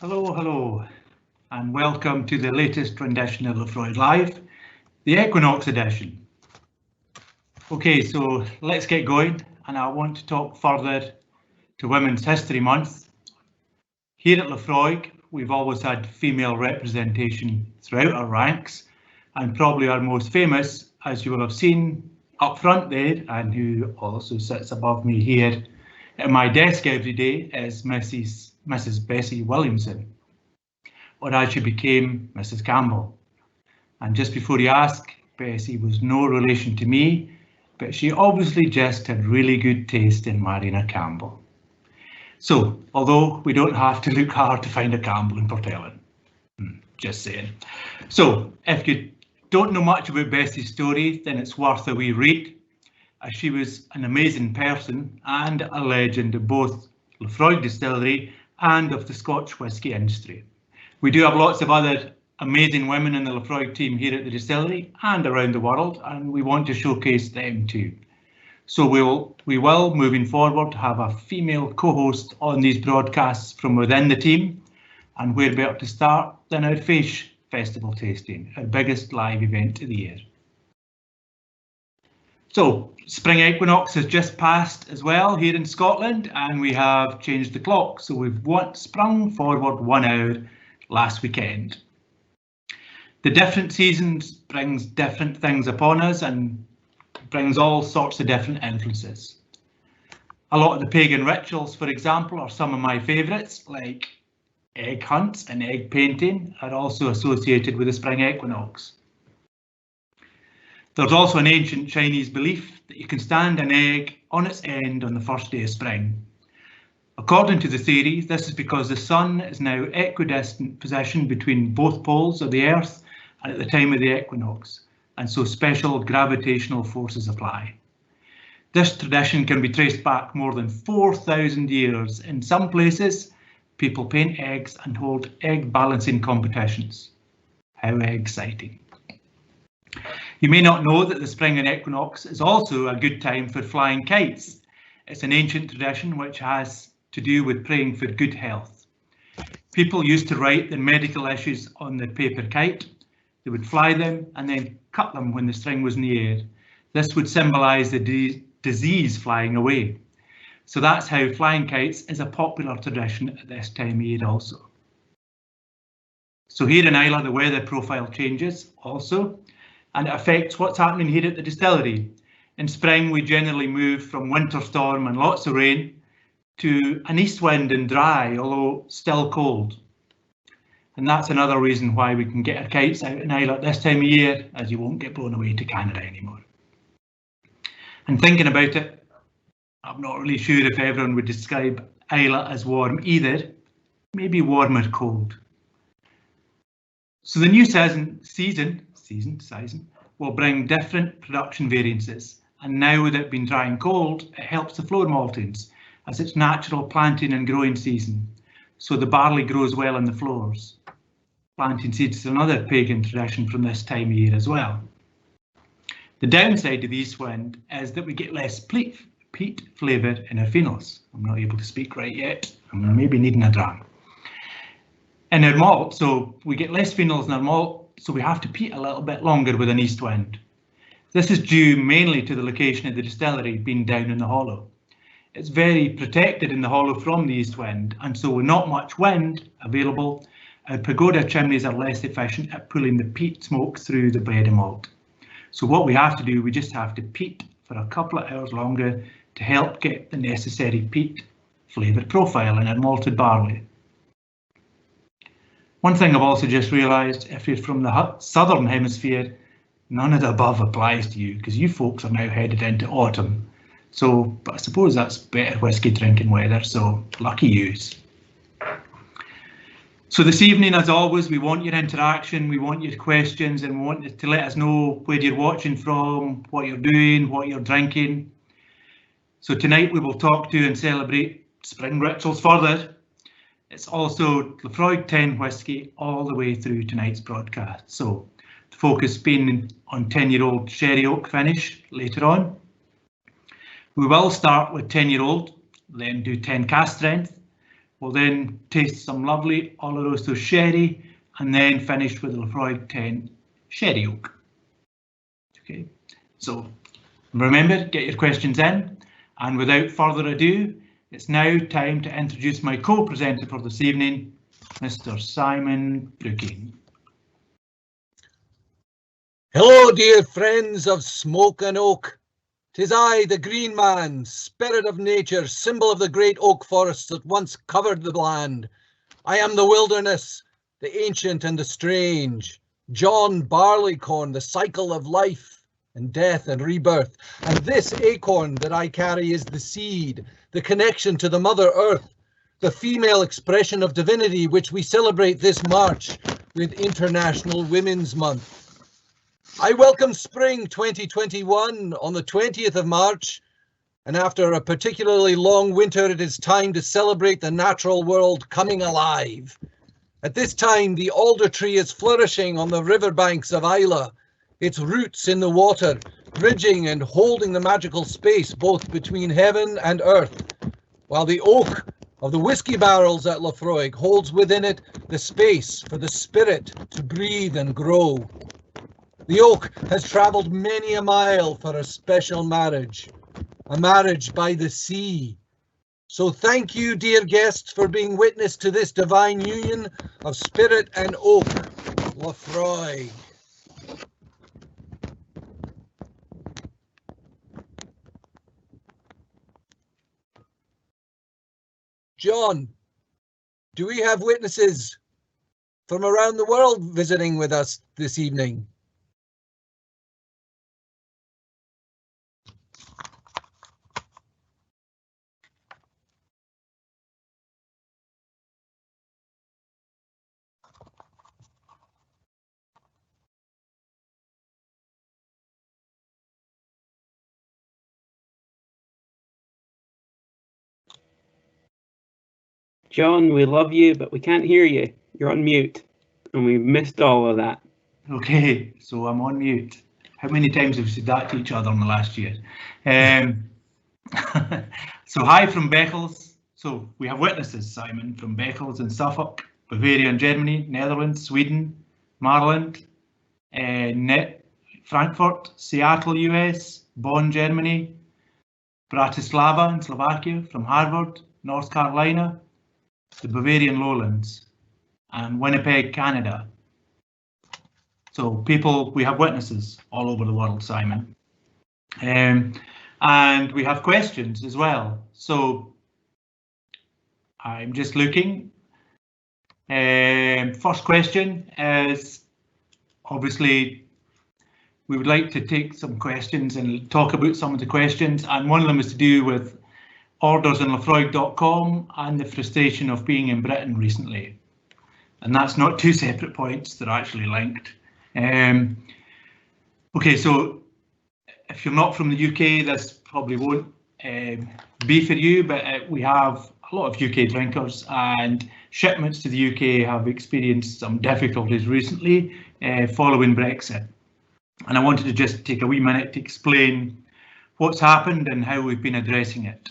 Hello, and welcome to the latest rendition of LapLive, the Equinox edition. Okay, so let's get going, and I want to talk further to Women's History Month. Here at Lafroig, we've always had female representation throughout our ranks, and probably our most famous, as you will have seen up front there, and who also sits above me here at my desk every day, is Mrs. Bessie Williamson, or as she became Mrs. Campbell. And just before you ask, Bessie was no relation to me, but she obviously just had really good taste in marrying a Campbell. So, although we don't have to look hard to find a Campbell in Portellen, just saying. So, if you don't know much about Bessie's story, then it's worth a wee read, as she was an amazing person and a legend of both Lafroig Distillery and of the Scotch whisky industry. We do have lots of other amazing women in the Lafroig team here at the distillery and around the world, and we want to showcase them too. So we will moving forward, have a female co-host on these broadcasts from within the team, and where better to start than our Fish Festival tasting, our biggest live event of the year. So, spring equinox has just passed as well here in Scotland, and we have changed the clock, so we've sprung forward 1 hour last weekend. The different seasons brings different things upon us and brings all sorts of different influences. A lot of the pagan rituals, for example, are some of my favourites, like egg hunts and egg painting are also associated with the spring equinox. There's also an ancient Chinese belief that you can stand an egg on its end on the first day of spring. According to the theory, this is because the sun is now equidistant position between both poles of the earth and at the time of the equinox, and so special gravitational forces apply. This tradition can be traced back more than 4,000 years. In some places, people paint eggs and hold egg balancing competitions. How exciting. You may not know that the spring and equinox is also a good time for flying kites. It's an ancient tradition which has to do with praying for good health. People used to write their medical issues on their paper kite. They would fly them and then cut them when the string was in the air. This would symbolise the disease flying away. So that's how flying kites is a popular tradition at this time of year also. So here in Islay, the weather profile changes also, and it affects what's happening here at the distillery. In spring, we generally move from winter storm and lots of rain to an east wind and dry, although still cold. And that's another reason why we can get our kites out in Islay at this time of year, as you won't get blown away to Canada anymore. And thinking about it, I'm not really sure if everyone would describe Islay as warm either, maybe warm or cold. So the new season will bring different production variances, and now with it being dry and cold, it helps the floor maltings as it's natural planting and growing season, so the barley grows well in the floors. Planting seeds is another pagan tradition from this time of year as well. The downside of the east wind is that we get less peat flavour in our phenols. I'm not able to speak right yet, I'm maybe needing a dram. In our malt, so we get less phenols in our malt, so we have to peat a little bit longer with an east wind. This is due mainly to the location of the distillery being down in the hollow. It's very protected in the hollow from the east wind, and so with not much wind available, our pagoda chimneys are less efficient at pulling the peat smoke through the bread and malt. So what we have to do, we just have to peat for a couple of hours longer to help get the necessary peat flavour profile in our malted barley. One thing I've also just realised, if you're from the southern hemisphere, none of the above applies to you because you folks are now headed into autumn. So, but I suppose that's better whisky drinking weather, so lucky yous. So this evening, as always, we want your interaction, we want your questions, and we want you to let us know where you're watching from, what you're doing, what you're drinking. So tonight we will talk to and celebrate spring rituals further. It's also Lafroig 10 whisky all the way through tonight's broadcast. So the focus being on 10-year-old sherry oak finish later on. We will start with 10-year-old, then do 10 cask strength, We'll then taste some lovely Oloroso sherry and then finish with the Lafroig 10 sherry oak. Okay, so remember, get your questions in, and without further ado, it's now time to introduce my co-presenter for this evening, Mr. Simon Brooking. Hello, dear friends of smoke and oak. 'Tis I, the green man, spirit of nature, symbol of the great oak forests that once covered the land. I am the wilderness, the ancient and the strange. John Barleycorn, the cycle of life and death and rebirth. And this acorn that I carry is the seed, the connection to the Mother Earth, the female expression of divinity which we celebrate this March with International Women's Month. I welcome spring 2021 on the 20th of March, and after a particularly long winter, it is time to celebrate the natural world coming alive. At this time, the alder tree is flourishing on the riverbanks of Isla, its roots in the water, bridging and holding the magical space both between heaven and earth, while the oak of the whiskey barrels at Lafroig holds within it the space for the spirit to breathe and grow. The oak has travelled many a mile for a special marriage, a marriage by the sea. So thank you, dear guests, for being witness to this divine union of spirit and oak, Lafroig. John, do we have witnesses from around the world visiting with us this evening? John, we love you, but we can't hear you. You're on mute, and we've missed all of that. Okay, so I'm on mute. How many times have we said that to each other in the last year? So hi from Beccles. So we have witnesses, Simon, from Beccles in Suffolk, Bavaria in Germany, Netherlands, Sweden, Maryland, Frankfurt, Seattle, US, Bonn, Germany, Bratislava in Slovakia, from Harvard, North Carolina, the Bavarian lowlands, and Winnipeg, Canada. So people, we have witnesses all over the world, Simon. And we have questions as well. So I'm just looking. First question is, obviously, we would like to take some questions and talk about some of the questions. And one of them is to do with orders on Lafroig.com and the frustration of being in Britain recently. And that's not two separate points, they're actually linked. Okay, so if you're not from the UK, this probably won't be for you, but we have a lot of UK drinkers, and shipments to the UK have experienced some difficulties recently following Brexit. And I wanted to just take a wee minute to explain what's happened and how we've been addressing it.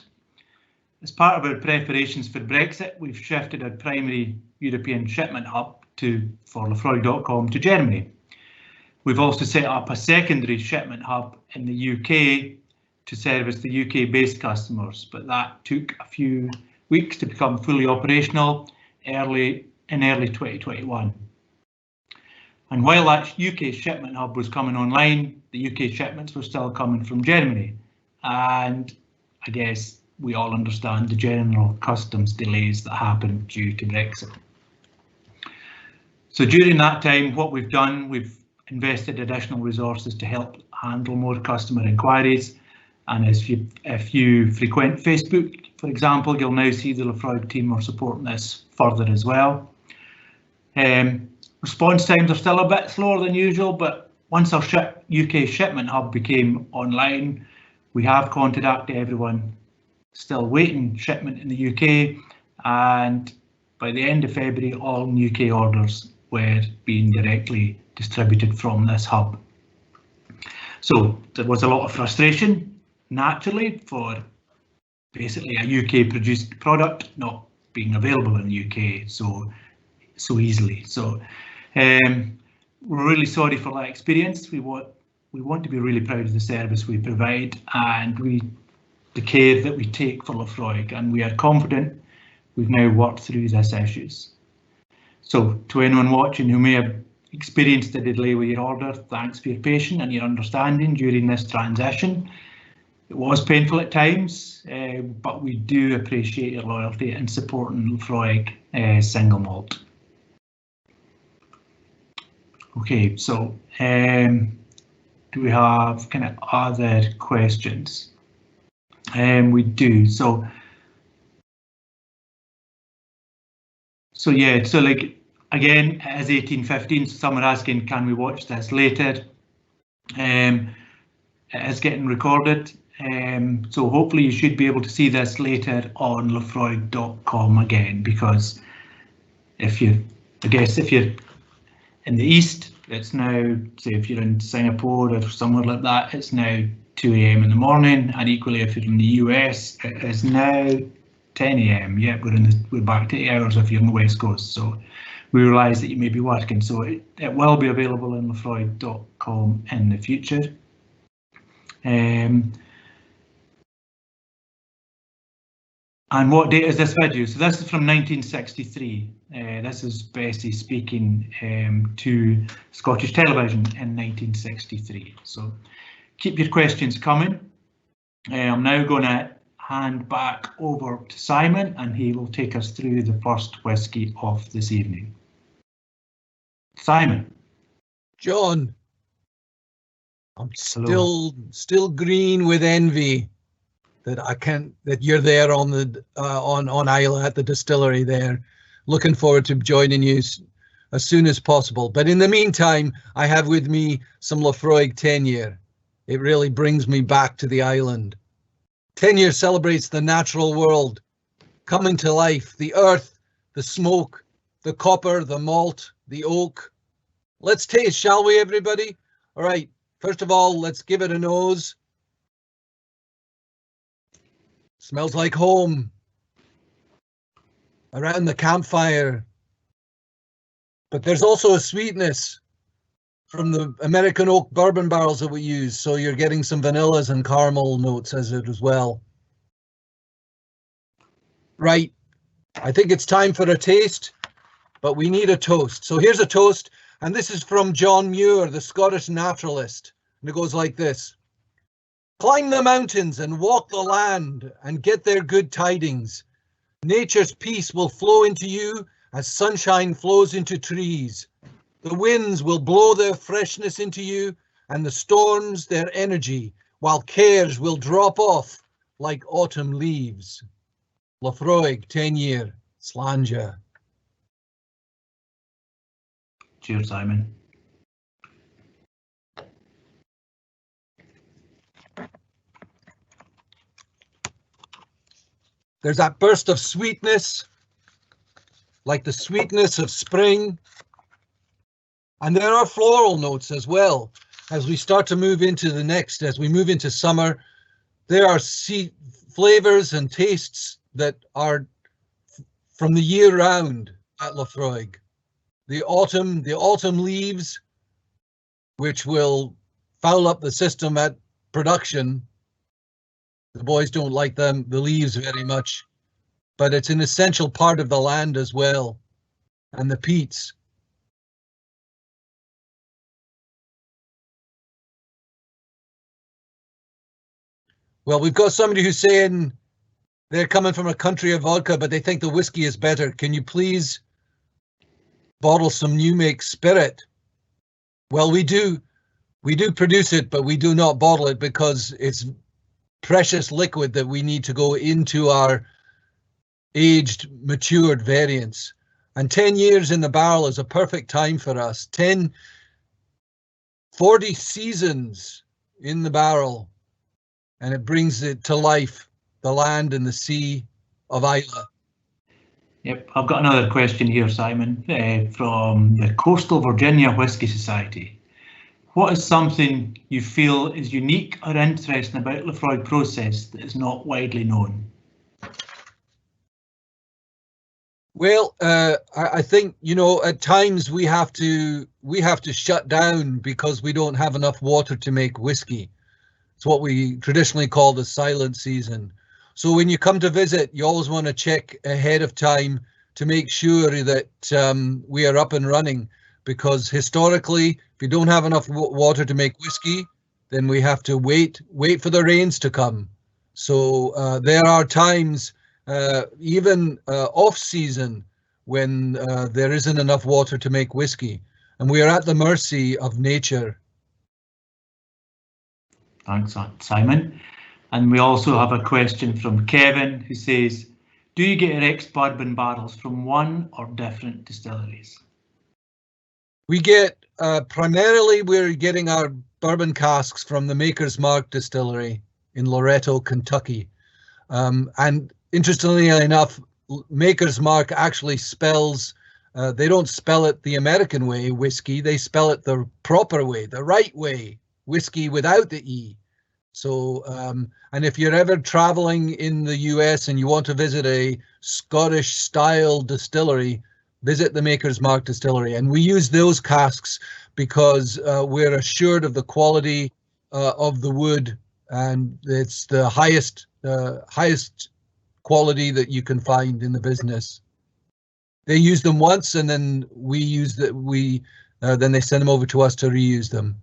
As part of our preparations for Brexit, we've shifted our primary European shipment hub for Lafroig.com to Germany. We've also set up a secondary shipment hub in the UK to service the UK-based customers, but that took a few weeks to become fully operational in early 2021. And while that UK shipment hub was coming online, the UK shipments were still coming from Germany. And I guess we all understand the general customs delays that happened due to Brexit. So during that time, what we've done, we've invested additional resources to help handle more customer inquiries. And if you frequent Facebook, for example, you'll now see the Lafroig team are supporting this further as well. Response times are still a bit slower than usual, but once our UK shipment hub became online, we have contacted everyone still waiting shipment in the UK, and by the end of February, all UK orders were being directly distributed from this hub. So there was a lot of frustration, naturally, for basically a UK produced product not being available in the UK so easily. So we're really sorry for that experience. We want to be really proud of the service we provide and the care that we take for Lafroig, and we are confident we've now worked through these issues. So to anyone watching who may have experienced a delay with your order, thanks for your patience and your understanding during this transition. It was painful at times, but we do appreciate your loyalty and supporting Lafroig single malt. Okay, so do we have kind of other questions? We do. So yeah, so like again, as 1815, so some are asking, can we watch this later? It is getting recorded, so hopefully you should be able to see this later on lafroig.com again, because if you're in the east, it's now, say if you're in Singapore or somewhere like that, it's now 2 AM in the morning, and equally if you're in the US, it is now 10 AM. Yeah, we're back to 8 hours if you're on the West Coast. So we realise that you may be working, so it will be available on lafroig.com in the future. And what date is this video? So this is from 1963. This is Bessie speaking to Scottish Television in 1963. So keep your questions coming. I'm now going to hand back over to Simon, and he will take us through the first whisky of this evening. Simon. John, I'm still green with envy that you're there on the on Isla at the distillery there. Looking forward to joining you as soon as possible. But in the meantime, I have with me some Lafroig 10-year. It really brings me back to the island. 10-year celebrates the natural world coming to life, the earth, the smoke, the copper, the malt, the oak. Let's taste, shall we, everybody? All right, first of all, let's give it a nose. Smells like home. Around the campfire. But there's also a sweetness from the American oak bourbon barrels that we use, so you're getting some vanillas and caramel notes as well. Right, I think it's time for a taste, but we need a toast. So here's a toast, and this is from John Muir, the Scottish naturalist, and it goes like this. Climb the mountains and walk the land and get their good tidings. Nature's peace will flow into you as sunshine flows into trees. The winds will blow their freshness into you, and the storms their energy, while cares will drop off like autumn leaves. Lafroig 10-year, Slàinte. Cheers, Simon. There's that burst of sweetness, like the sweetness of spring. And there are floral notes as well. As we start to move into the next, as we move into summer, there are flavors and tastes that are from the year round at Lafroig. The autumn leaves, which will foul up the system at production. The boys don't like the leaves very much, but it's an essential part of the land as well. And the peats. Well, we've got somebody who's saying they're coming from a country of vodka, but they think the whiskey is better. Can you please bottle some new make spirit? Well, we do produce it, but we do not bottle it because it's precious liquid that we need to go into our aged, matured variants. And 10 years in the barrel is a perfect time for us. 40 seasons in the barrel, and it brings it to life, the land and the sea of Isla. Yep, I've got another question here, Simon, from the Coastal Virginia Whisky Society. What is something you feel is unique or interesting about Lafroig process that is not widely known? Well, I think, you know, at times we have to shut down because we don't have enough water to make whiskey. It's what we traditionally call the silent season. So when you come to visit, you always want to check ahead of time to make sure that we are up and running, because historically, if you don't have enough water to make whiskey, then we have to wait for the rains to come. So there are times, even off season, when there isn't enough water to make whiskey, and we are at the mercy of nature. Thanks, Simon. And we also have a question from Kevin, who says, do you get your ex-bourbon barrels from one or different distilleries? We get, primarily we're getting our bourbon casks from the Maker's Mark distillery in Loretto, Kentucky. And interestingly enough, Maker's Mark actually spells, they don't spell it the American way, whiskey, they spell it the proper way, the right way, whiskey without the E. So, and if you're ever traveling in the US and you want to visit a Scottish style distillery, visit the Maker's Mark distillery. And we use those casks because we're assured of the quality of the wood, and it's the highest quality that you can find in the business. They use them once, and then then they send them over to us to reuse them.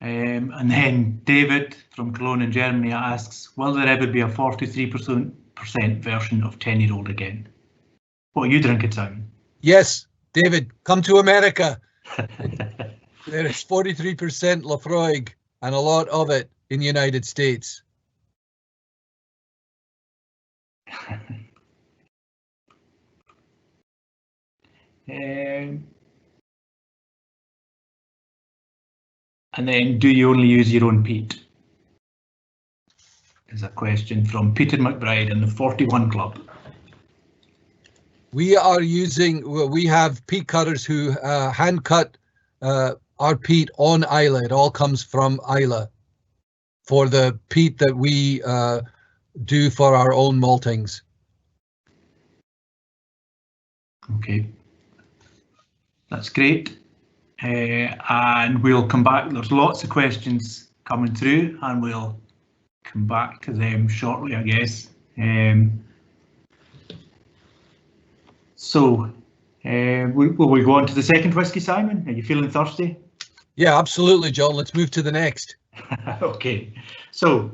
And then David from Cologne in Germany asks, will there ever be a 43% version of 10-year-old again? What are you drinking, Simon? Yes, David, come to America. There is 43% Lafroig, and a lot of it in the United States. And then, do you only use your own peat? Is a question from Peter McBride in the 41 Club. We have peat cutters who hand cut our peat on Islay. It all comes from Islay for the peat that we do for our own maltings. Okay, that's great. And we'll come back. There's lots of questions coming through, and we'll come back to them shortly, I guess. Will we go on to the second whiskey, Simon? Are you feeling thirsty? Yeah, absolutely, John. Let's move to the next. Okay, so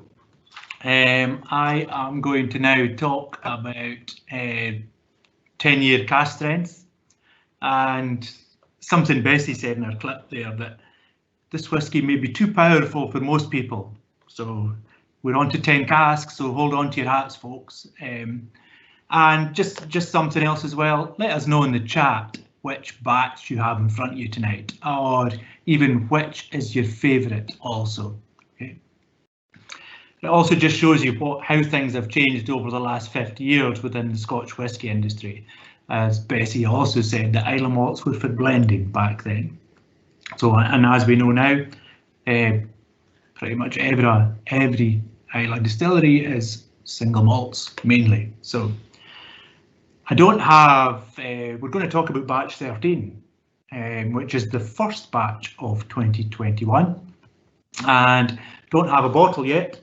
I am going to now talk about 10-year cask strength, and something Bessie said in her clip there, that this whiskey may be too powerful for most people. So we're on to 10 casks, so hold on to your hats, folks. And just something else as well, let us know in the chat which batch you have in front of you tonight, or even which is your favourite also. Okay. It also just shows you how things have changed over the last 50 years within the Scotch whisky industry. As Bessie also said, the Islay malts were for blending back then. So, and as we know now, pretty much every Islay distillery is single malts mainly. So I don't have, we're going to talk about batch 13, which is the first batch of 2021, and don't have a bottle yet.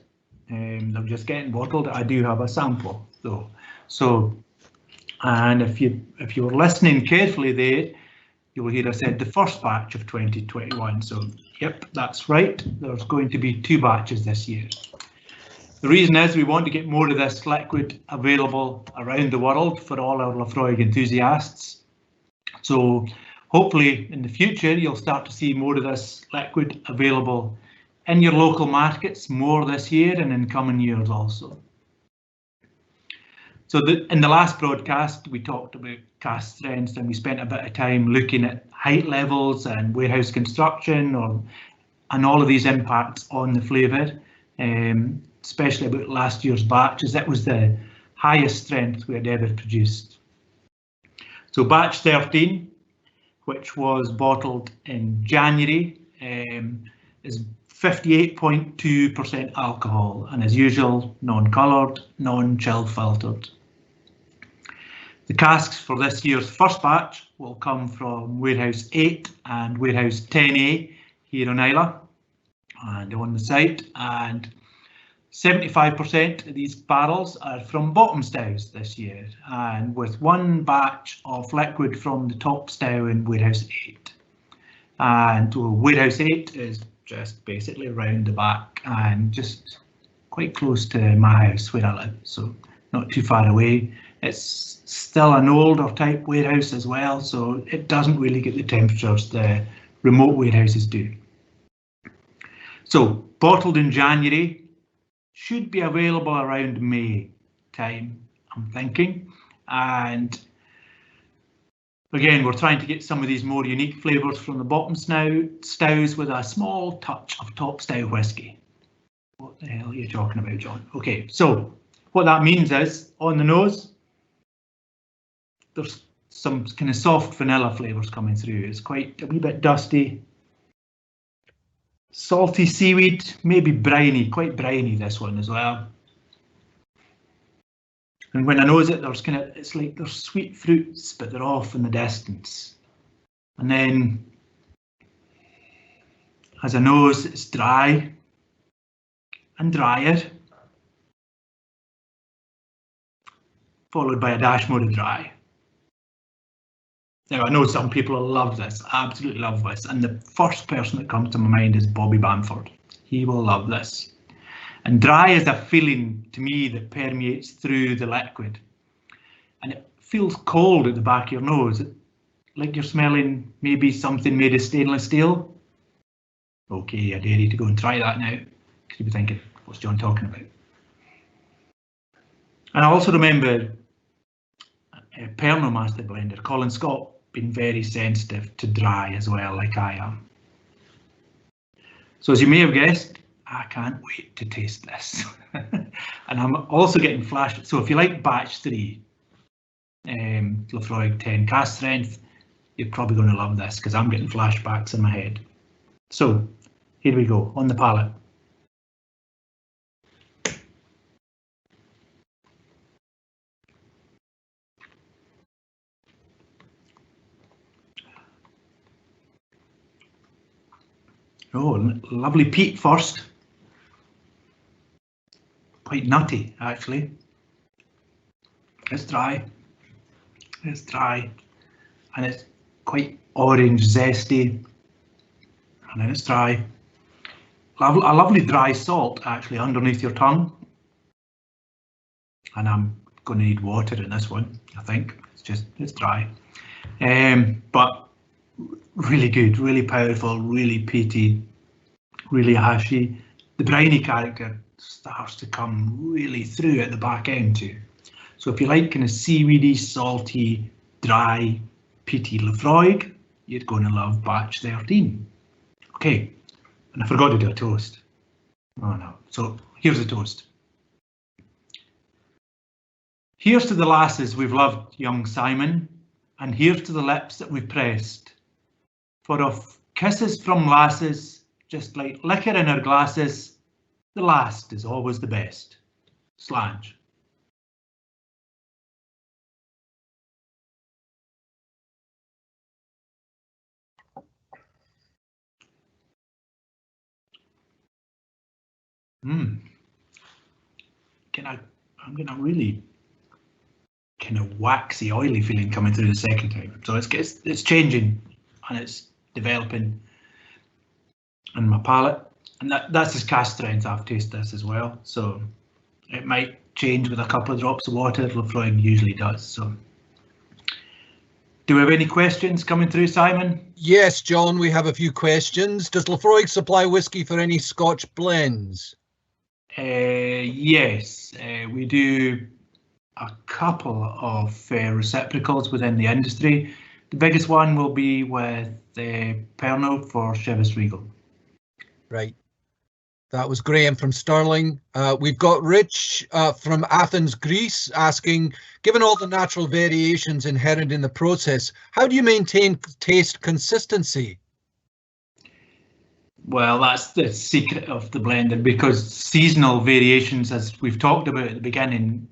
They're just getting bottled. I do have a sample though. So, and if you were listening carefully there, you will hear I said the first batch of 2021. So, yep, that's right. There's going to be 2 batches this year. The reason is we want to get more of this liquid available around the world for all our Lafroig enthusiasts. So hopefully in the future you'll start to see more of this liquid available in your local markets more this year and in coming years also. So in the last broadcast we talked about cask strengths, and we spent a bit of time looking at height levels and warehouse construction and all of these impacts on the flavour. Especially about last year's batch, as it was the highest strength we had ever produced. So batch 13, which was bottled in January, is 58.2% alcohol, and as usual, non-coloured, non-chill filtered. The casks for this year's first batch will come from Warehouse 8 and Warehouse 10A here on Islay and on the site, and 75% of these barrels are from bottom stows this year, and with one batch of liquid from the top stow in Warehouse 8. And Warehouse 8 is just basically round the back and just quite close to my house where I live, so not too far away. It's still an older type warehouse as well, so it doesn't really get the temperatures the remote warehouses do. So bottled in January, should be available around May time, I'm thinking. And again, we're trying to get some of these more unique flavours from the bottom stows with a small touch of top stow whisky. What the hell are you talking about, John? Okay, so what that means is, on the nose, there's some kind of soft vanilla flavours coming through. It's quite a wee bit dusty. Salty seaweed, maybe briny, quite briny this one as well. And when I nose it, there's it's like there's sweet fruits, but they're off in the distance. And then as I nose, it's dry and drier, followed by a dash more of dry. Now, I know some people will love this, absolutely love this, and the first person that comes to my mind is Bobby Bamford. He will love this. And dry is a feeling to me that permeates through the liquid. And it feels cold at the back of your nose, like you're smelling maybe something made of stainless steel. Okay, I dare you to go and try that now, because you'll be thinking, what's John talking about? And I also remember Pernod Master Blender, Colin Scott, being very sensitive to dry as well, like I am. So as you may have guessed, I can't wait to taste this. And I'm also getting flash. So if you like batch 3, Lafroig 10 cast strength, you're probably going to love this because I'm getting flashbacks in my head. So here we go, on the palate. Oh, lovely peat first. Quite nutty, actually. It's dry. It's dry. And it's quite orange, zesty. And then it's dry. A lovely dry salt, actually, underneath your tongue. And I'm going to need water in this one, I think. It's dry. But really good, really powerful, really peaty, really ashy. The briny character starts to come really through at the back end too. So if you like kind of seaweedy, salty, dry, peaty Lafroig, you're going to love batch 13. Okay, and I forgot to do a toast. Oh no, so here's a toast. Here's to the lasses we've loved, young Simon, and here's to the lips that we've pressed. For of kisses from lasses, just like liquor in our glasses, the last is always the best. Slange. I'm getting a really kind of waxy, oily feeling coming through the second time. So it's changing and it's developing in my palate, and that's as cast strength. I've tasted this as well, so it might change with a couple of drops of water. Lafroig usually does. So, do we have any questions coming through, Simon? Yes, John, we have a few questions. Does Lafroig supply whisky for any Scotch blends? Yes, we do a couple of reciprocals within the industry. The biggest one will be with Pernod for Chivas Regal. Right. That was Graham from Stirling. We've got Rich from Athens, Greece, asking, given all the natural variations inherent in the process, how do you maintain taste consistency? Well, that's the secret of the blender, because seasonal variations, as we've talked about at the beginning,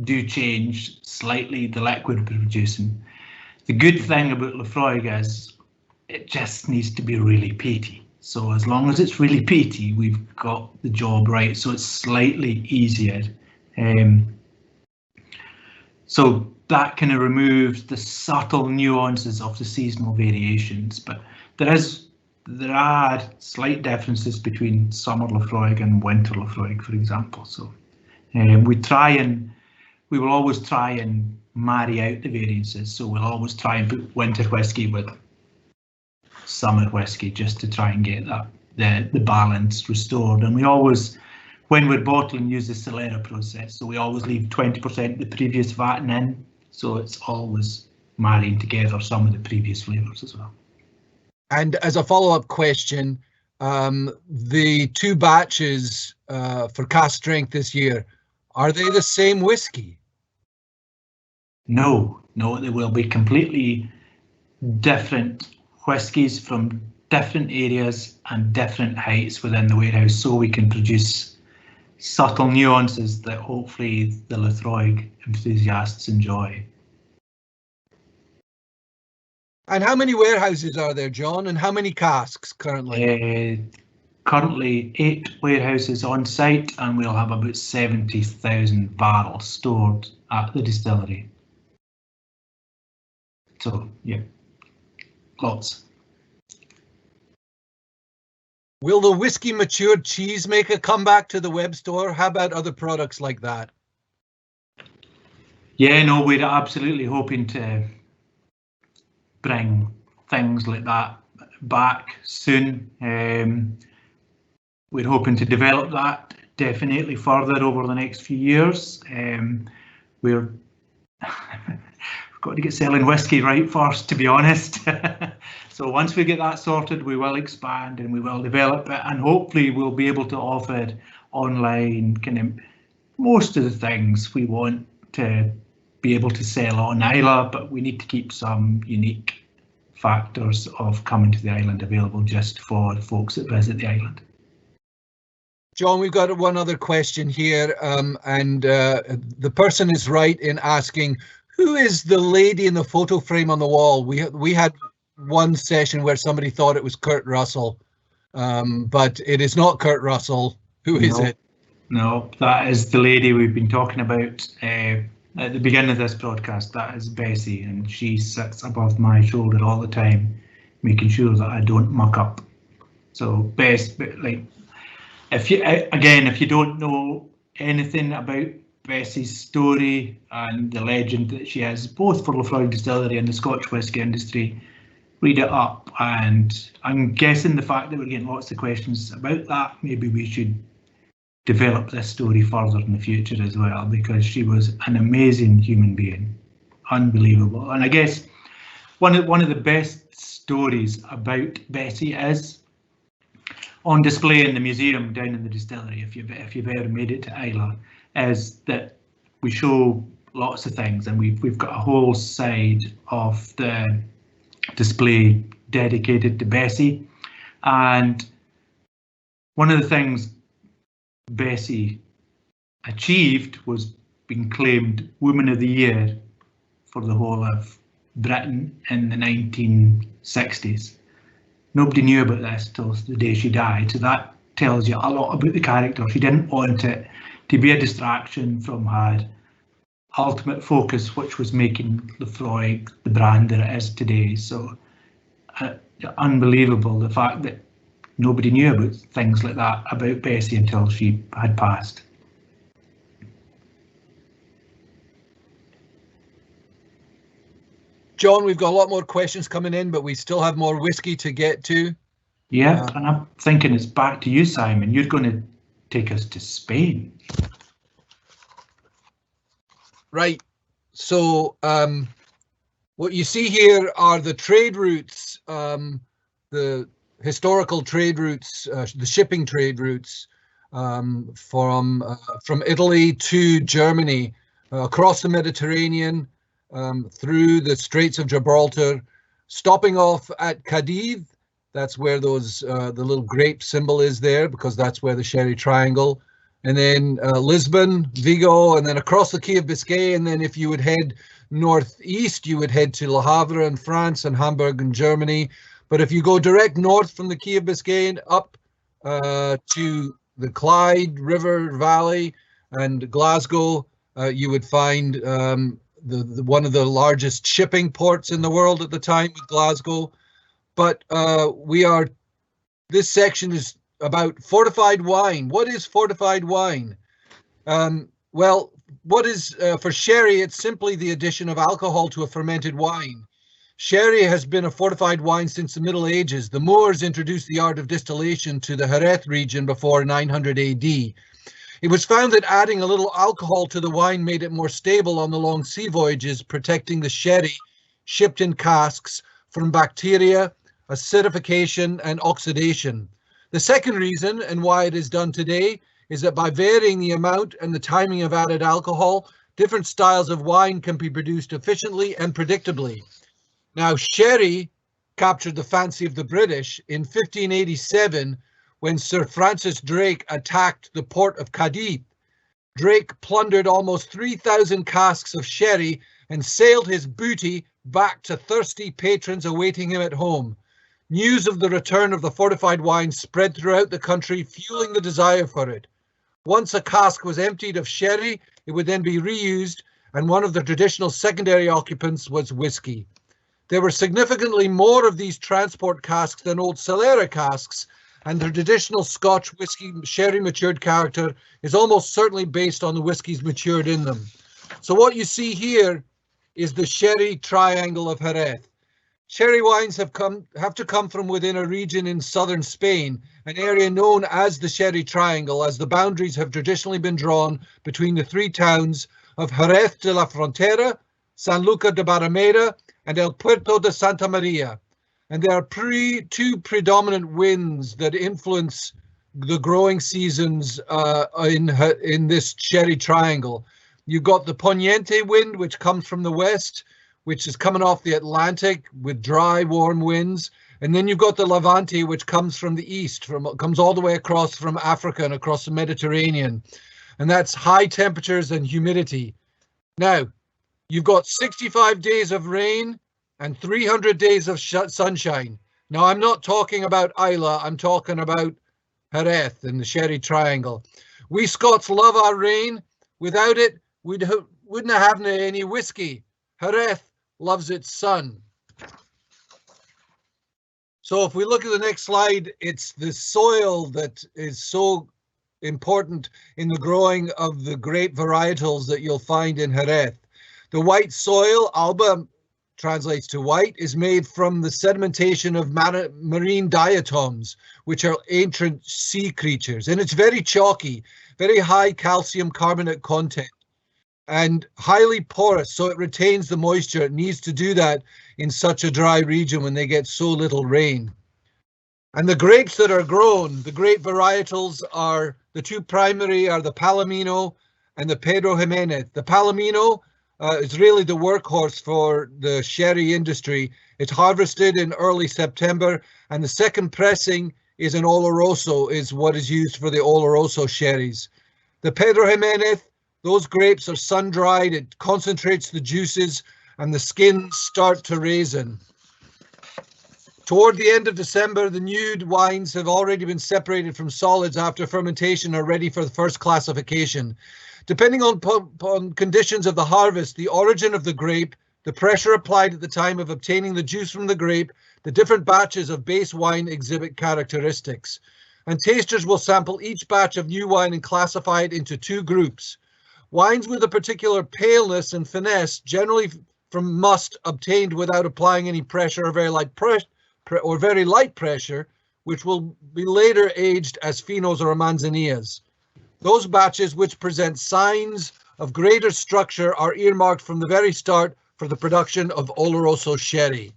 do change slightly the liquid we're producing. The good thing about Laphroaig is it just needs to be really peaty. So as long as it's really peaty, we've got the job right. So it's slightly easier. So that kind of removes the subtle nuances of the seasonal variations, but there are slight differences between summer Laphroaig and winter Laphroaig, for example. So we will always try and marry out the variances. So we'll always try and put winter whiskey with summer whiskey just to try and get that the balance restored. And we always, when we're bottling, use the Solera process. So we always leave 20% of the previous vat in. So it's always marrying together some of the previous flavours as well. And as a follow-up question, the 2 batches for cask strength this year, are they the same whiskey? No, they will be completely different whiskies from different areas and different heights within the warehouse, so we can produce subtle nuances that hopefully the Laphroaig enthusiasts enjoy. And how many warehouses are there, John, and how many casks currently? Currently 8 warehouses on site, and we'll have about 70,000 barrels stored at the distillery. So yeah, lots. Will the whiskey matured cheese make a comeback to the web store? How about other products like that? Yeah, no, we're absolutely hoping to bring things like that back soon. We're hoping to develop that definitely further over the next few years. We've got to get selling whiskey right first, to be honest. So once we get that sorted, we will expand and we will develop it, and hopefully we'll be able to offer online kind of most of the things we want to be able to sell on Islay, but we need to keep some unique factors of coming to the island available just for folks that visit the island. John, we've got one other question here, and the person is right in asking, who is the lady in the photo frame on the wall? We had one session where somebody thought it was Kurt Russell, but it is not Kurt Russell. Who is it? No, that is the lady we've been talking about at the beginning of this broadcast. That is Bessie, and she sits above my shoulder all the time, making sure that I don't muck up. So if you don't know anything about Bessie's story and the legend that she is, both for Laphroaig Distillery and the Scotch whisky industry, read it up. And I'm guessing the fact that we're getting lots of questions about that, maybe we should develop this story further in the future as well, because she was an amazing human being, unbelievable. And I guess one of the best stories about Bessie is on display in the museum down in the distillery, if you've ever made it to Islay, is that we show lots of things, and we've got a whole side of the display dedicated to Bessie. And one of the things Bessie achieved was being claimed Woman of the Year for the whole of Britain in the 1960s. Nobody knew about this till the day she died, so that tells you a lot about the character. She didn't want it to be a distraction from her ultimate focus, which was making Laphroaig the brand that it is today. So unbelievable, the fact that nobody knew about things like that about Bessie until she had passed. John, we've got a lot more questions coming in, but we still have more whiskey to get to. Yeah, and I'm thinking it's back to you, Simon. You're going to take us to Spain. Right. So what you see here are the trade routes, the historical trade routes, the shipping trade routes from Italy to Germany, across the Mediterranean, through the Straits of Gibraltar, stopping off at Cadiz, That's where those the little grape symbol is there, because that's where the Sherry Triangle. And then Lisbon, Vigo, and then across the Key of Biscay. And then if you would head northeast, you would head to Le Havre in France and Hamburg in Germany. But if you go direct north from the Key of Biscay up to the Clyde River Valley and Glasgow, you would find one of the largest shipping ports in the world at the time, with Glasgow. But this section is about fortified wine. What is fortified wine? Well, what is for sherry? It's simply the addition of alcohol to a fermented wine. Sherry has been a fortified wine since the Middle Ages. The Moors introduced the art of distillation to the Jerez region before 900 AD. It was found that adding a little alcohol to the wine made it more stable on the long sea voyages, protecting the sherry shipped in casks from bacteria, acidification, and oxidation. The second reason, and why it is done today, is that by varying the amount and the timing of added alcohol, different styles of wine can be produced efficiently and predictably. Now, sherry captured the fancy of the British in 1587 when Sir Francis Drake attacked the port of Cadiz. Drake plundered almost 3,000 casks of sherry and sailed his booty back to thirsty patrons awaiting him at home. News of the return of the fortified wine spread throughout the country, fueling the desire for it. Once a cask was emptied of sherry, it would then be reused, and one of the traditional secondary occupants was whiskey. There were significantly more of these transport casks than old Solera casks, and the traditional Scotch whiskey sherry matured character is almost certainly based on the whiskies matured in them. So what you see here is the Sherry Triangle of Jerez. Sherry wines have to come from within a region in southern Spain, an area known as the Sherry Triangle, as the boundaries have traditionally been drawn between the three towns of Jerez de la Frontera, Sanlúcar de Barrameda, and El Puerto de Santa Maria. And there are two predominant winds that influence the growing seasons in this Sherry Triangle. You've got the Poniente wind, which comes from the west, which is coming off the Atlantic with dry, warm winds. And then you've got the Levante, which comes from the east, comes all the way across from Africa and across the Mediterranean. And that's high temperatures and humidity. Now, you've got 65 days of rain and 300 days of sunshine. Now, I'm not talking about Isla, I'm talking about Jerez and the Sherry Triangle. We Scots love our rain. Without it, we wouldn't have any whiskey. Jerez loves its sun. So if we look at the next slide, it's the soil that is so important in the growing of the grape varietals that you'll find in Jerez. The white soil, alba translates to white, is made from the sedimentation of marine diatoms, which are ancient sea creatures. And it's very chalky, very high calcium carbonate content, and highly porous, so it retains the moisture. It needs to do that in such a dry region when they get so little rain. And the grapes that are grown, the grape varietals are, the two primary are the Palomino and the Pedro Jimenez. The Palomino is really the workhorse for the sherry industry. It's harvested in early September, and the second pressing is an Oloroso, is what is used for the Oloroso sherries. The Pedro Jimenez, those grapes are sun-dried, it concentrates the juices, and the skins start to raisin. Toward the end of December, the new wines have already been separated from solids after fermentation, are ready for the first classification. Depending on conditions of the harvest, the origin of the grape, the pressure applied at the time of obtaining the juice from the grape, the different batches of base wine exhibit characteristics. And tasters will sample each batch of new wine and classify it into two groups. Wines with a particular paleness and finesse, generally from must obtained without applying any pressure or very light pressure, which will be later aged as finos or manzanillas. Those batches which present signs of greater structure are earmarked from the very start for the production of Oloroso sherry.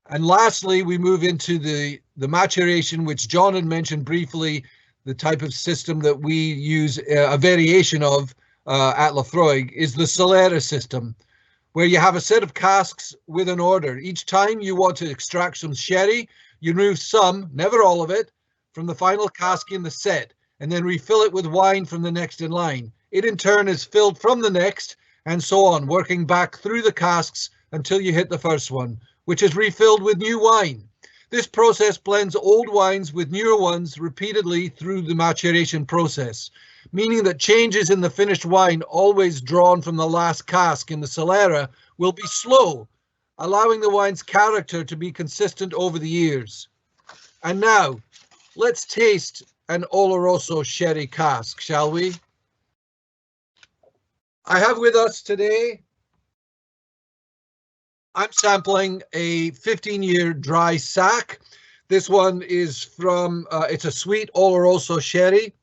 And lastly, we move into the maturation, which John had mentioned briefly, the type of system that we use, a variation of at Laphroaig, is the Solera system. where you have a set of casks with an order. Each time you want to extract some sherry, you remove some, never all of it, from the final cask in the set, and then refill it with wine from the next in line. It in turn is filled from the next, and so on, working back through the casks until you hit the first one, which is refilled with new wine. This process blends old wines with newer ones repeatedly through the maturation process, meaning that changes in the finished wine, always drawn from the last cask in the Solera, will be slow, allowing the wine's character to be consistent over the years. And now, let's taste an Oloroso sherry cask, shall we? I have with us today, I'm sampling a 15-year dry sack. This one is from, it's a sweet Oloroso sherry.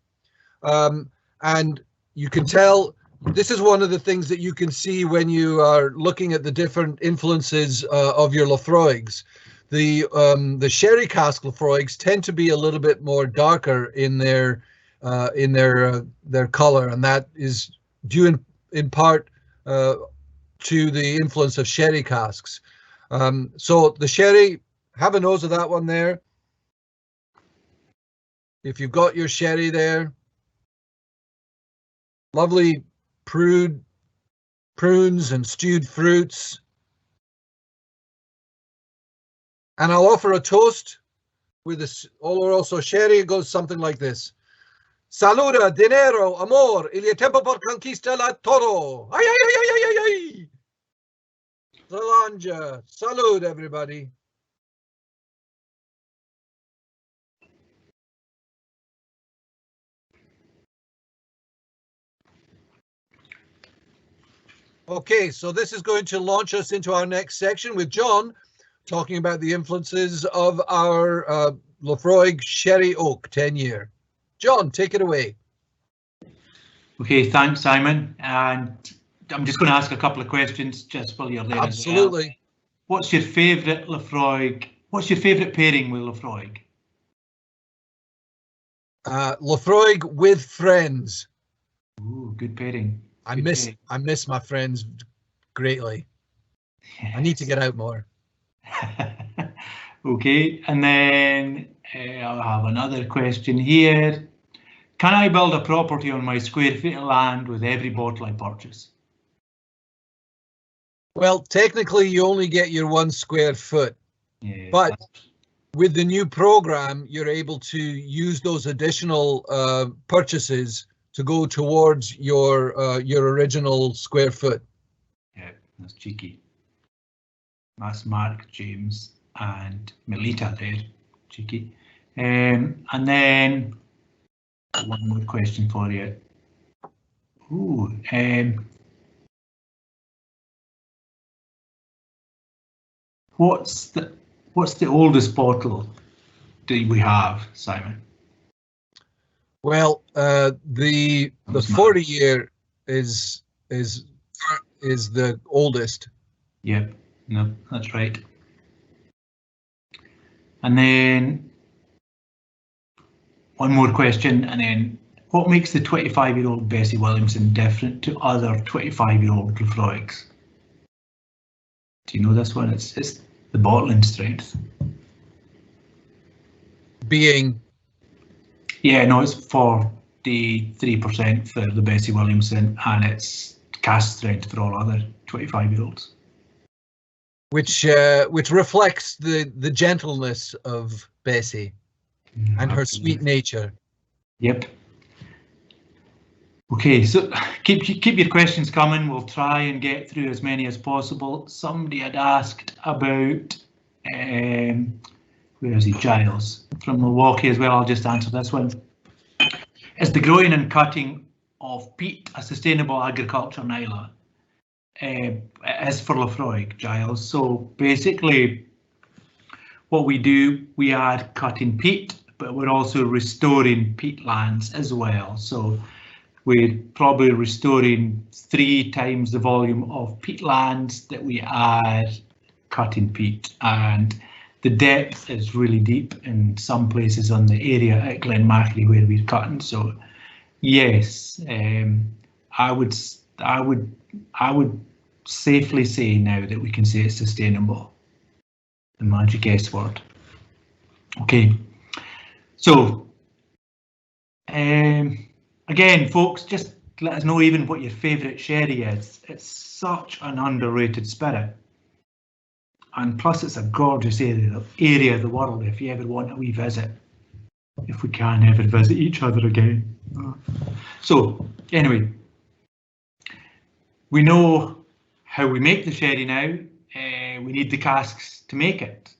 And you can tell, this is one of the things that you can see when you are looking at the different influences of your Laphroaigs. The sherry cask Laphroaigs tend to be a little bit more darker in their color, and that is due in part to the influence of sherry casks. So the sherry, have a nose of that one there. If you've got your sherry there, lovely prunes and stewed fruits. And I'll offer a toast with this Oloroso sherry. It goes something like this. Saluda, dinero, amor, il è tempo per conquista la toro. Ay, ay, ay, ay, ay, ay. Zalanja, salud, everybody. Okay, so this is going to launch us into our next section with John talking about the influences of our Laphroaig Sherry Oak 10-year. John, take it away. Okay, thanks, Simon. And I'm just going to ask a couple of questions just while you're there. Absolutely. As well. What's your favourite Laphroaig? What's your favourite pairing with Laphroaig? Laphroaig with friends. Ooh, good pairing. I miss my friends greatly. Yes. I need to get out more. Okay, and then I'll have another question here. Can I build a property on my square feet of land with every bottle I purchase? Well, technically you only get your 1 square foot, yeah, but with the new program, you're able to use those additional purchases to go towards your original square foot. Yeah, that's cheeky. That's Mark, James, and Melita there. Cheeky. And then one more question for you. Ooh, what's the oldest bottle do we have, Simon? Well, the 40-year is the oldest. Yep, no, that's right. And then one more question, and then what makes the 25-year-old Bessie Williamson different to other 25-year-old Laphroaigs? Do you know this one? It's the bottling strength. Being? Yeah, no, it's 43% for the Bessie Williamson, and it's cask strength for all other 25-year-olds. Which reflects the gentleness of Bessie and her sweet nature. Yep. Okay, so keep your questions coming. We'll try and get through as many as possible. Somebody had asked about where is he? Giles from Milwaukee as well. I'll just answer this one. Is the growing and cutting of peat a sustainable agriculture in Islay? As for Laphroaig, Giles. So basically, what we do, we are cutting peat, but we're also restoring peatlands as well. So we're probably restoring 3 times the volume of peatlands that we are cutting peat, and the depth is really deep in some places on the area at Glenmachree where we're cutting. So yes, I would safely say now that we can say it's sustainable. The magic S word. Okay, so again, folks, just let us know even what your favourite sherry is. It's such an underrated spirit. And plus it's a gorgeous area of the world if you ever want a wee visit. If we can ever visit each other again. So anyway, we know how we make the sherry now. We need the casks to make it.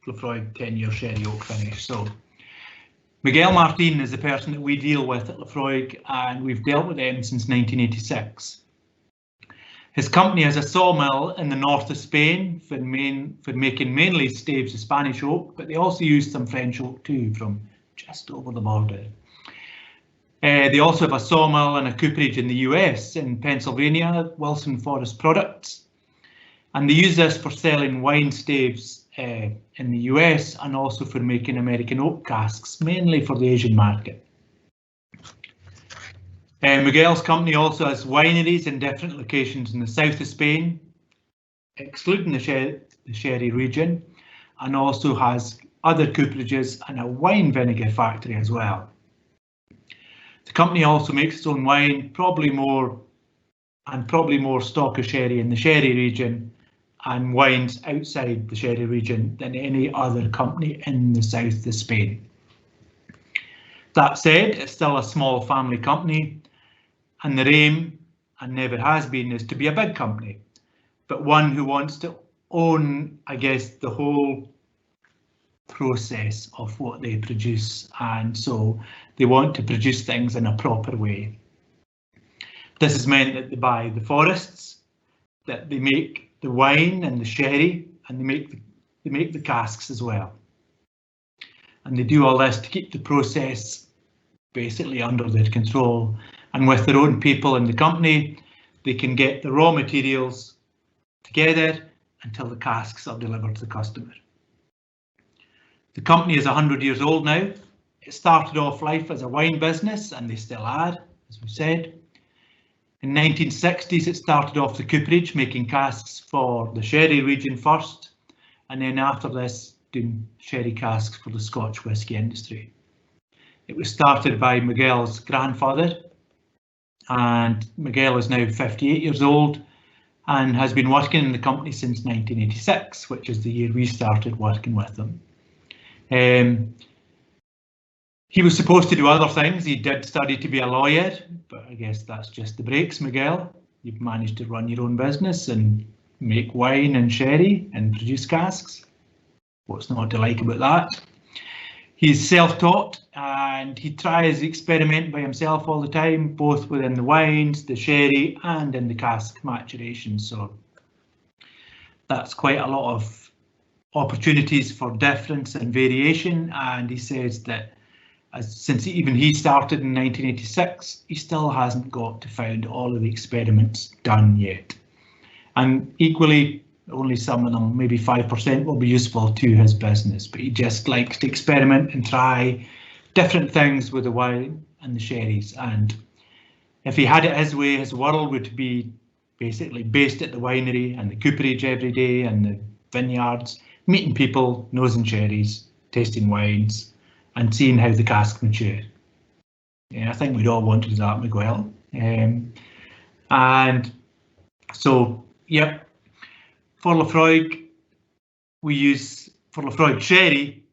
Lafroig 10-year sherry oak finish. So Miguel Martin is the person that we deal with at Lafroig, and we've dealt with them since 1986. His company has a sawmill in the north of Spain for making mainly staves of Spanish oak, but they also use some French oak too from just over the border. They also have a sawmill and a cooperage in the US, in Pennsylvania, Wilson Forest Products, and they use this for selling wine staves in the US and also for making American oak casks, mainly for the Asian market. Miguel's company also has wineries in different locations in the south of Spain, excluding the sherry region, and also has other cooperages and a wine vinegar factory as well. The company also makes its own wine, probably more stock of sherry in the sherry region and wines outside the sherry region than any other company in the south of Spain. That said, it's still a small family company, and their aim, and never has been, is to be a big company, but one who wants to own, I guess, the whole process of what they produce, and so they want to produce things in a proper way. This has meant that they buy the forests, that they make the wine and the sherry, and they make the casks as well. And they do all this to keep the process basically under their control. And with their own people in the company, they can get the raw materials together until the casks are delivered to the customer. The company is 100 years old now. It started off life as a wine business, and they still are, as we said. In the 1960s, it started off the cooperage, making casks for the sherry region first, and then after this, doing sherry casks for the Scotch whisky industry. It was started by Miguel's grandfather, and Miguel is now 58 years old and has been working in the company since 1986, which is the year we started working with them. He was supposed to do other things. He did study to be a lawyer, but I guess that's just the breaks, Miguel. You've managed to run your own business and make wine and sherry and produce casks. What's not to like about that? He's self-taught and he tries to experiment by himself all the time, both within the wines, the sherry, and in the cask maturation. So that's quite a lot of opportunities for difference and variation. And he says that since even he started in 1986, he still hasn't got to find all of the experiments done yet. And equally, only some of them, maybe 5%, will be useful to his business, but he just likes to experiment and try different things with the wine and the sherries. And if he had it his way, his world would be basically based at the winery and the cooperage every day and the vineyards, meeting people, nosing sherries, tasting wines, and seeing how the casks mature. Yeah, I think we'd all want to do that, Miguel. And so, yep, for Lafroig, we use, for Lafroig sherry,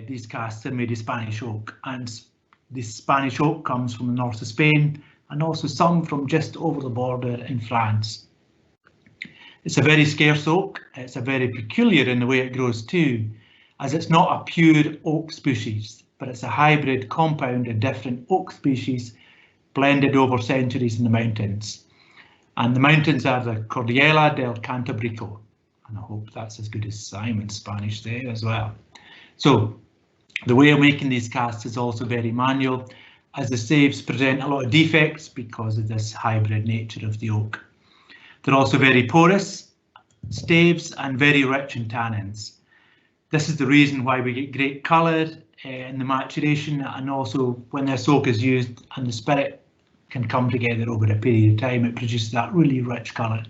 these casks are made of Spanish oak, and this Spanish oak comes from the north of Spain and also some from just over the border in France. It's a very scarce oak. It's a very peculiar in the way it grows too, as it's not a pure oak species, but it's a hybrid compound of different oak species blended over centuries in the mountains. And the mountains are the Cordillera del Cantabrico, and I hope that's as good as Simon's Spanish there as well. So the way of making these casks is also very manual, as the staves present a lot of defects because of this hybrid nature of the oak. They're also very porous staves and very rich in tannins. This is the reason why we get great colour in the maturation, and also when this oak is used and the spirit can come together over a period of time, it produces that really rich colour.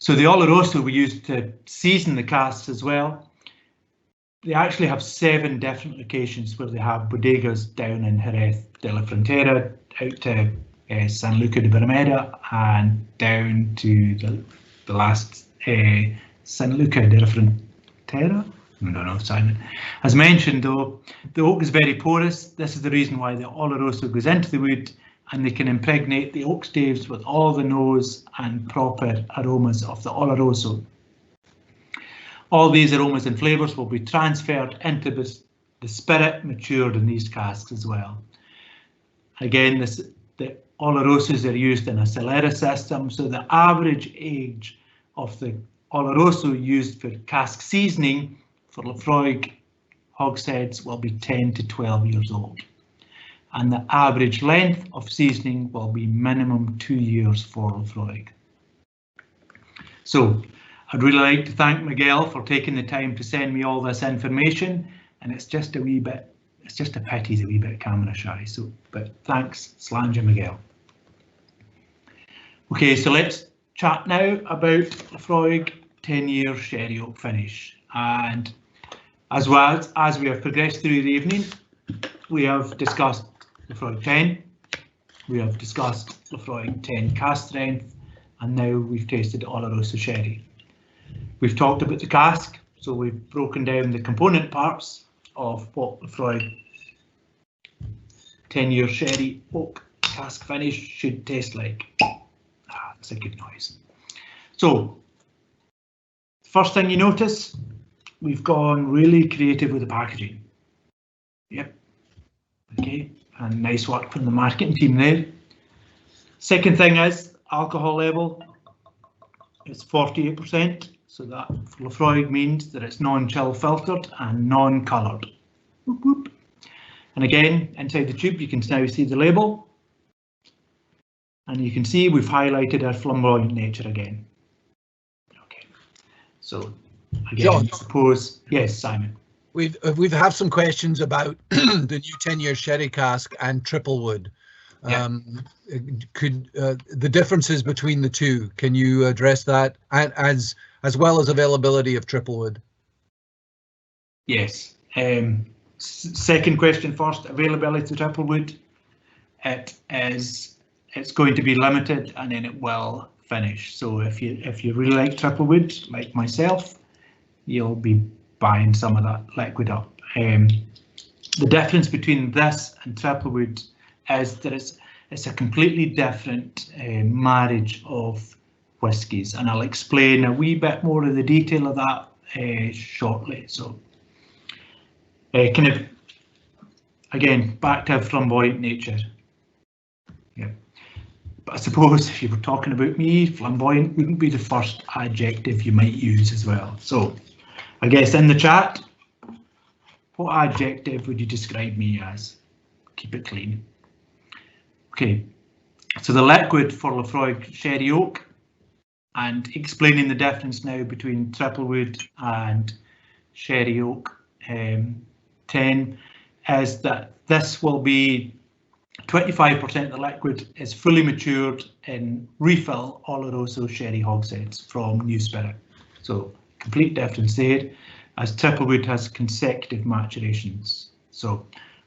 So the Oloroso we use to season the casks as well. They actually have 7 different locations where they have bodegas down in Jerez de la Frontera, out to San Luca de Barrameda, and down to the last San Luca de la Frontera. I don't know, Simon. As mentioned though, the oak is very porous. This is the reason why the Oloroso goes into the wood, and they can impregnate the oak staves with all the nose and proper aromas of the Oloroso. All these aromas and flavours will be transferred into the spirit matured in these casks as well. Again, the Olorosos are used in a Solera system, so the average age of the Oloroso used for cask seasoning for Laphroaig hogsheads will be 10 to 12 years old. And the average length of seasoning will be minimum 2 years for Laphroaig. So I'd really like to thank Miguel for taking the time to send me all this information, and it's just a pity he's a wee bit camera shy, but thanks, Slàinte Miguel. Okay, so let's chat now about Laphroaig 10-year sherry oak finish. And as we have progressed through the evening, we have discussed Laphroaig 10, we have discussed Laphroaig 10 cask strength, and now we've tasted Oloroso sherry. We've talked about the cask, so we've broken down the component parts of what Laphroaig 10-year sherry oak cask finish should taste like. That's a good noise. So, first thing you notice, we've gone really creative with the packaging. Yep. Okay, and nice work from the marketing team there. Second thing is alcohol level. It's 48%. So that for Laphroaig means that it's non-chill filtered and non-coloured. And again, inside the tube you can now see the label. And you can see we've highlighted our flamboyant nature again. Okay, so again, John, I suppose, yes, Simon. We've have some questions about the new 10-year sherry cask and triple wood. Yeah. Could the differences between the two, can you address that, and as well as availability of triple wood? Yes. Second question first, availability of triple wood. It's going to be limited, and then it will finish. So if you really like triple wood, like myself, you'll be buying some of that liquid up. The difference between this and triple wood is that it's a completely different marriage of whiskies, and I'll explain a wee bit more of the detail of that shortly. So kind of again back to flamboyant nature. Yeah, but I suppose if you were talking about me, flamboyant wouldn't be the first adjective you might use as well. So I guess in the chat, what adjective would you describe me as? Keep it clean. Okay, so the liquid for Laphroaig sherry oak, and explaining the difference now between triple wood and sherry oak 10 is that this will be 25% of the liquid is fully matured in refill Oloroso sherry hogsheads from new spirit. So complete difference there, as triple wood has consecutive maturations. So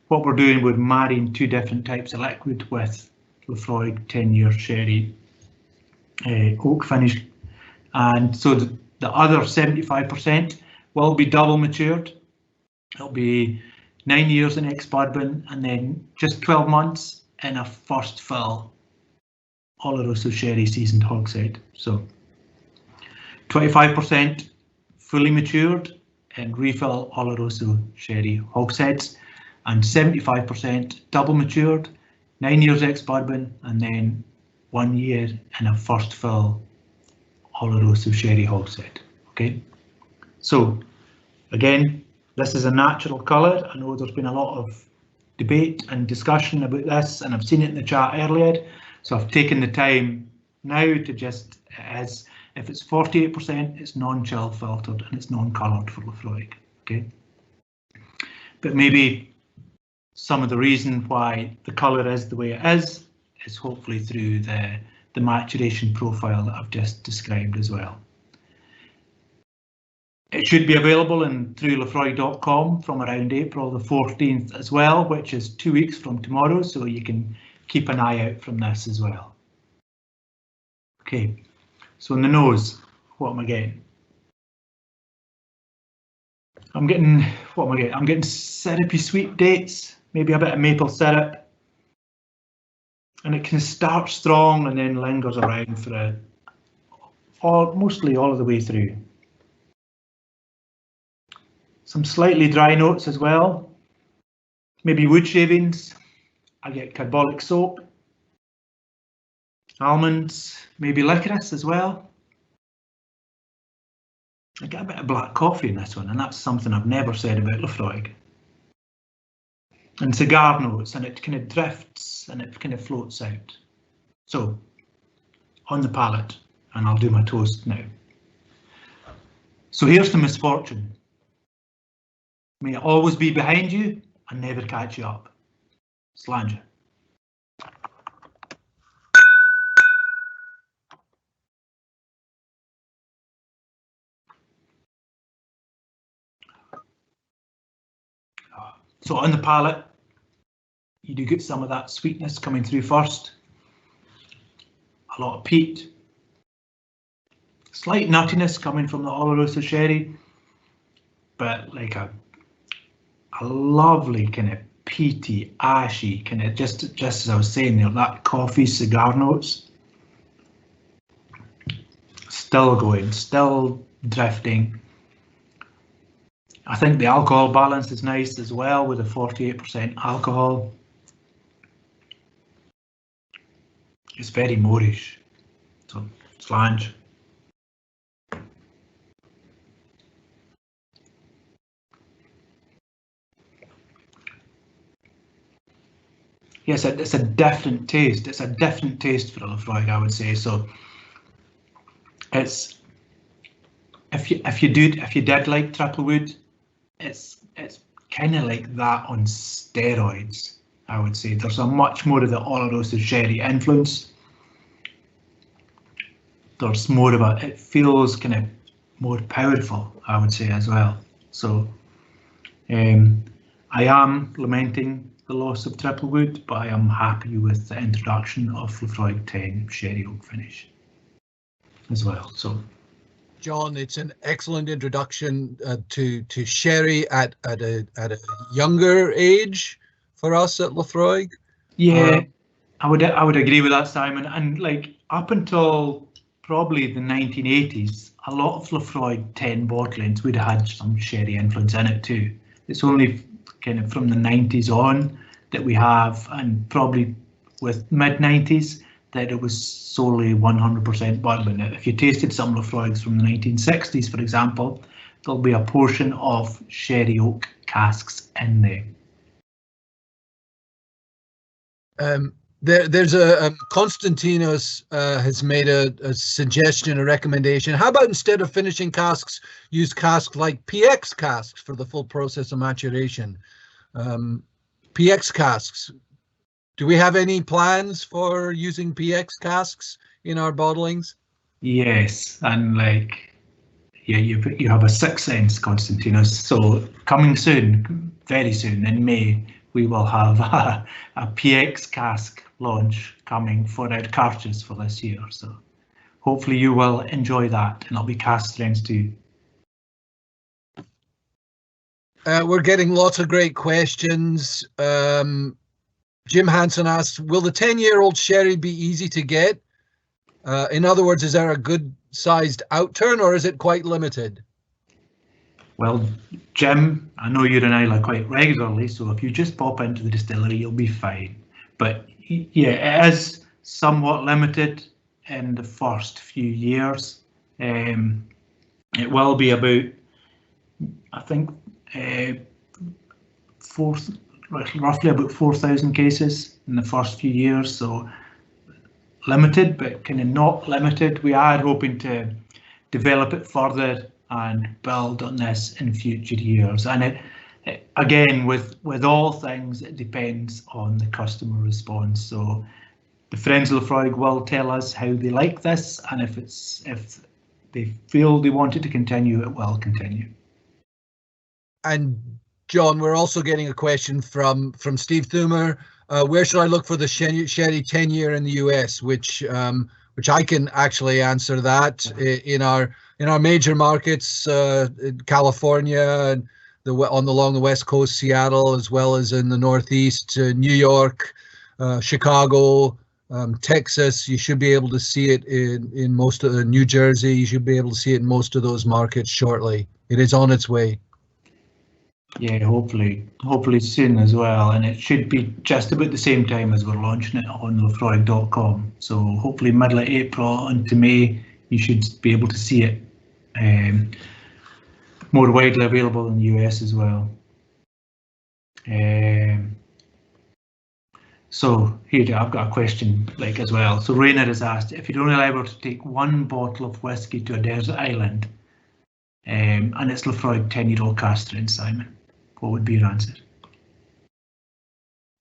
what we're doing, we're marrying two different types of liquid with Laphroaig 10-year sherry oak finish, and so the other 75% will be double matured. It'll be 9 years in ex-bourbon and then just 12 months in a first fill Oloroso sherry seasoned hogshead. So 25% fully matured in refill Oloroso sherry hogsheads, and 75% double matured, 9 years ex-bourbon, and then 1 year in a first fill Oloroso sherry hogshead. Okay, so again, this is a natural colour. I know there's been a lot of debate and discussion about this, and I've seen it in the chat earlier, so I've taken the time now to just, as if it's 48%, it's non-chill filtered and it's non-coloured for Laphroaig. Okay, but maybe some of the reason why the colour is the way it is hopefully through the the maturation profile that I've just described as well. It should be available through lafroig.com from around April the 14th as well, which is 2 weeks from tomorrow, so you can keep an eye out from this as well. Okay, so in the nose, what am I getting? I'm getting syrupy sweet dates, maybe a bit of maple syrup, and it can start strong and then lingers around for mostly all of the way through. Some slightly dry notes as well, maybe wood shavings. I get carbolic soap, almonds, maybe licorice as well. I get a bit of black coffee in this one, and that's something I've never said about Lafroig. And cigar notes, and it kind of drifts and it kind of floats out. So, on the palate, and I'll do my toast now. So here's the misfortune. May it always be behind you and never catch you up. Slanger. So on the palate, you do get some of that sweetness coming through first. A lot of peat. Slight nuttiness coming from the Oloroso sherry, but like a lovely kind of peaty, ashy, kind of just as I was saying there, that coffee cigar notes. Still going, still drifting. I think the alcohol balance is nice as well with a 48% alcohol. It's very Moorish, so slange. Yes, it's a different taste. It's a different taste for a Lafroig, I would say. So it's if you did like triple wood, it's kind of like that on steroids, I would say. There's a much more of the Oloroso sherry influence. There's more of it feels kind of more powerful, I would say, as well. So I am lamenting the loss of triple wood, but I am happy with the introduction of Lafroig 10 sherry oak finish as well. So, John, it's an excellent introduction to sherry at a younger age for us at Lafroig. Yeah, I would agree with that, Simon. And like up until probably the 1980s, a lot of Lafroig 10 bottlings would have had some sherry influence in it too. It's only kind of from the 90s on that we have, and probably with mid-90s, that it was solely 100% bourbon. If you tasted some Lafroigs from the 1960s, for example, there'll be a portion of sherry oak casks in there. There's a Konstantinos has made a suggestion, a recommendation. How about instead of finishing casks, use casks like PX casks for the full process of maturation? PX casks. Do we have any plans for using PX casks in our bottlings? Yes, and like, yeah, you have a sixth sense, Konstantinos. So coming soon, very soon in May, we will have a PX cask launch coming for our cartridges for this year. So hopefully you will enjoy that, and it'll be cask strengths too. We're getting lots of great questions. Jim Hansen asks, will the 10-year-old sherry be easy to get? In other words, is there a good sized outturn, or is it quite limited? Well, Jim, I know you're in Islay quite regularly, so if you just pop into the distillery, you'll be fine. But yeah, it is somewhat limited in the first few years. It will be about, I think, roughly about 4,000 cases in the first few years. So limited, but kind of not limited. We are hoping to develop it further and build on this in future years. And it again, with all things, it depends on the customer response. So the friends of Lefroy will tell us how they like this, and if they feel they want it to continue, it will continue. And John, we're also getting a question from Steve Thumer. Where should I look for the Sherry 10-year in the US? Which I can actually answer that. In our major markets, California and along the West Coast, Seattle, as well as in the Northeast, New York, Chicago, Texas. You should be able to see it in most of New Jersey. You should be able to see it in most of those markets shortly. It is on its way. Yeah, hopefully soon as well, and it should be just about the same time as we're launching it on lefroy.com. So hopefully middle of April into May, you should be able to see it more widely available in the US as well. So here I've got a question as well. So Rainer has asked, if you're only allowed to take one bottle of whiskey to a desert island, and it's Lefroy 10-year-old cask strength, Simon, what would be your answer?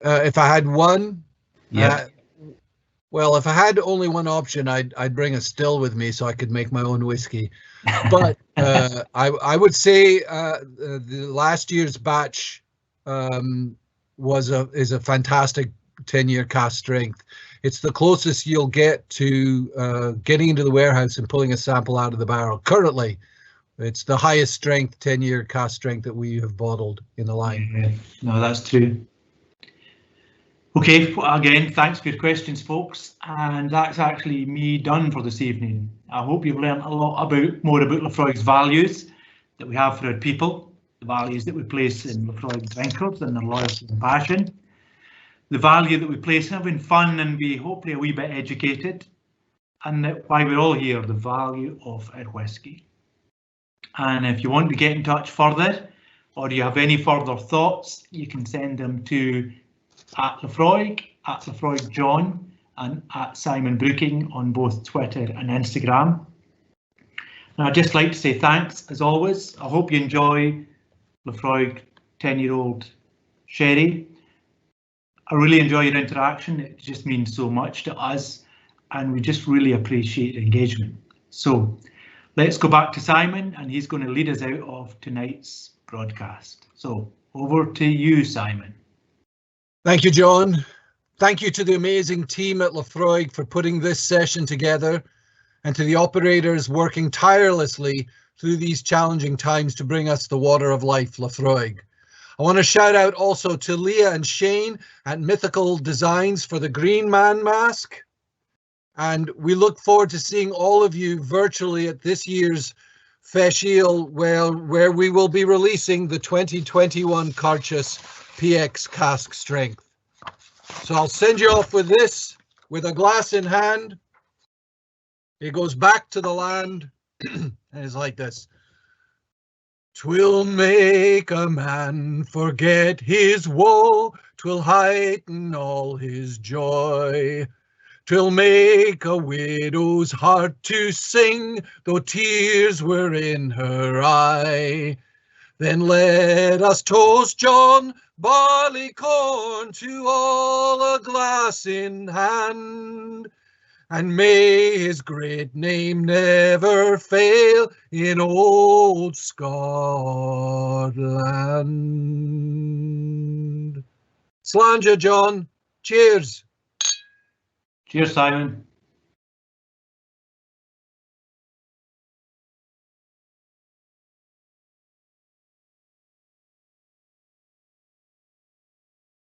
If I had one, yeah. Well, if I had only one option, I'd bring a still with me so I could make my own whiskey. But I would say the last year's batch is a fantastic 10-year cask strength. It's the closest you'll get to getting into the warehouse and pulling a sample out of the barrel. Currently, it's the highest strength 10-year cask strength that we have bottled in the line. Yeah, no, that's true. Okay, again, thanks for your questions, folks, and that's actually me done for this evening. I hope you've learned a lot more about Lefroy's values that we have for our people, the values that we place in Lefroy drinkers and their loyalty and passion, the value that we place in having fun and be hopefully a wee bit educated, and that why we're all here, the value of our whisky. And if you want to get in touch further, or you have any further thoughts, you can send them to @Lefroy, @LefroyJohn, and @SimonBrooking on both Twitter and Instagram. And I'd just like to say thanks, as always. I hope you enjoy Lefroy 10-year-old sherry. I really enjoy your interaction. It just means so much to us, and we just really appreciate engagement. So let's go back to Simon, and he's going to lead us out of tonight's broadcast. So over to you, Simon. Thank you, John. Thank you to the amazing team at Lefroy for putting this session together, and to the operators working tirelessly through these challenging times to bring us the water of life, Lefroy. I want to shout out also to Leah and Shane at Mythical Designs for the Green Man mask. And we look forward to seeing all of you virtually at this year's Feshiel, where we will be releasing the 2021 Carchus PX cask strength. So I'll send you off with this, with a glass in hand. It goes back to the land, and it's like this. 'Twill make a man forget his woe, 'twill heighten all his joy. 'Twill make a widow's heart to sing, though tears were in her eye. Then let us toast John Barleycorn to all, a glass in hand. And may his great name never fail in old Scotland. Slàinte, John. Cheers. Cheers, Simon.